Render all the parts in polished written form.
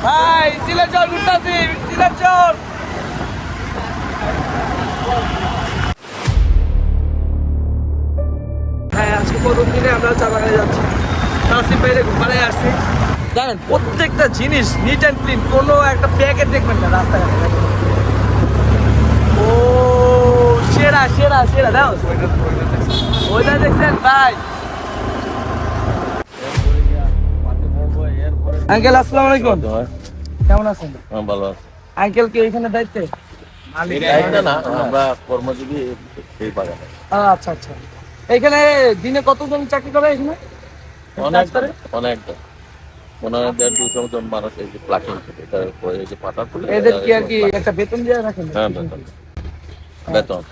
ভাই সিলেটর ঘুরতাছি, সিলেটর। হ্যাঁ, আজকে প্রথম দিনে আমরা চা বাগানে যাচ্ছি। তাসিফ বাইরে ঘুমারে আসছি। জানেন প্রত্যেকটা জিনিস নিট অ্যান্ড ক্লিন, কোনো একটা প্যাকেট দেখবেন না রাস্তাঘাটে। ও সেরা সেরা সেরা দাও, ওইটা দেখছেন ভাই? আঙ্কেল আসসালামু আলাইকুম, কেমন আছেন? ভালো আছে। আঙ্কেল কি এখানে দায়িত্বে? না, আমরা কর্মজীবী এই বাগানে। আচ্ছা আচ্ছা। এখানে দিনে কতজন চাকরি করে এখানে? অনেক অনেক 1,500-200 জন মানুষ এই যে প্লাকিং এটা করে, এই যে পাতা তুলে এদের কি আর কি একটা বেতন দিয়ে রাখেন? হ্যাঁ, বেতন।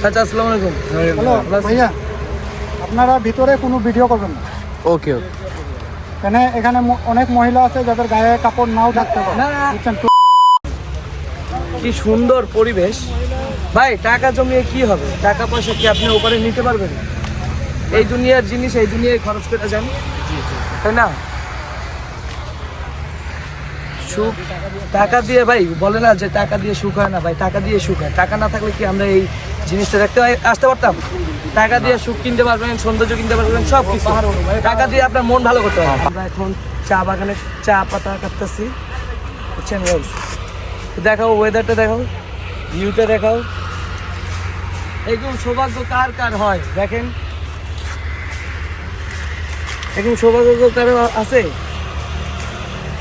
আচ্ছা, আসসালামু আলাইকুম। হ্যালো ভাইয়া, আপনারা ভিতরে কোনো ভিডিও করবেন না। ওকে ওকে। এখানে অনেক মহিলা আছে যাদের গায়ে কাপড় নাও থাকতে পারে। না, না। বুঝছেন? কি সুন্দর পরিবেশ ভাই। টাকা জমিয়ে কি হবে? টাকা পয়সা কি আপনি ওপরে নিতে পারবেন? এই দুনিয়ার জিনিস এই দুনিয়ায় খরচ করে যান, তাই না? সুখ টাকা দিয়ে, ভাই বলে না যে টাকা দিয়ে সুখ হয় না, ভাই টাকা দিয়ে সুখ হয়। টাকা না থাকলে কি আমরা এই জিনিসটা দেখতে আসতে পারতাম? টাকা দিয়ে সুখ কিনতে পারবেন, সৌন্দর্য কিনতে পারবেন, সব কিছু টাকা দিয়ে আপনার মন ভালো করতে হবে। আমরা এখন চা বাগানে চা পাতা কাটতেছি, বুঝছেন? দেখাও ওয়েদারটা, দেখাও ভিউটা, দেখাও। এরকম সৌভাগ্য কার কার হয় দেখেন? এরকম সৌভাগ্য কারো আছে?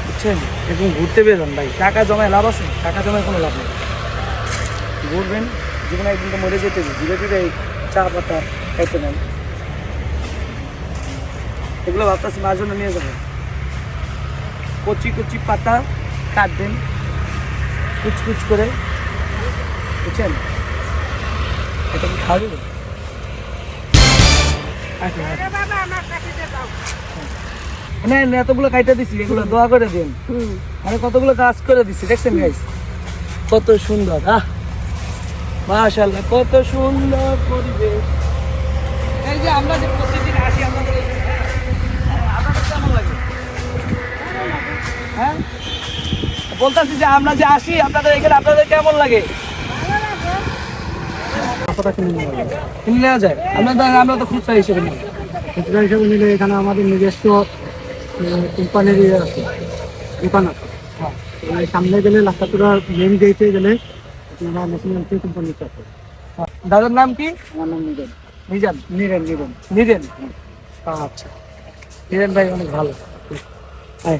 বুঝছেন? এরকম ঘুরতে বেরোন ভাই। টাকা জমায় লাভ আছে? টাকা জমায় কোনো লাভ নেই। ঘুরবেন, জীবনে একদিন তো মরে যেতে ধীরে ধীরে এই চা পাতা খাইতে নেন। এগুলো ভাবতেছি মার জন্য নিয়ে যাবেন। কচি কচি পাতা কাটবেন কুচকুচ করে, বুঝছেন? এটা কি খাওয়া যাবে? না, এতগুলো কাইটা দিছি, এগুলো দোয়া করে দিন। আমি কতগুলো কাজ করে দিছি, দেখছেন গাইস? কত সুন্দর, মাশাআল্লাহ, কত সুন্দর পরিবেশ। এই যে আমরা যে প্রতিদিন আসি, আপনাদের কেমন লাগে? হ্যাঁ, বলতেছি যে আমরা যে আসি আপনাদের এখানে, আপনাদের কেমন লাগে? কিনে নেওয়া যায়? আমরা তো খুচরা হিসেবে নিই। খুচরা হিসেবে নিলে এখানে আমাদের নিজস্ব কোম্পানির আছে, দোকান আছে। এই সামনে গেলে লাস্টাপুরা মেন গেটে গেলে আপনারা ন্যাশনাল কোম্পানিতে আছে। দাদার নাম কি? আমার নাম নিবেন। নিজান? নিরেন নিবেন। নিরেন, আচ্ছা। নিরেন ভাই অনেক ভালো। হ্যাঁ,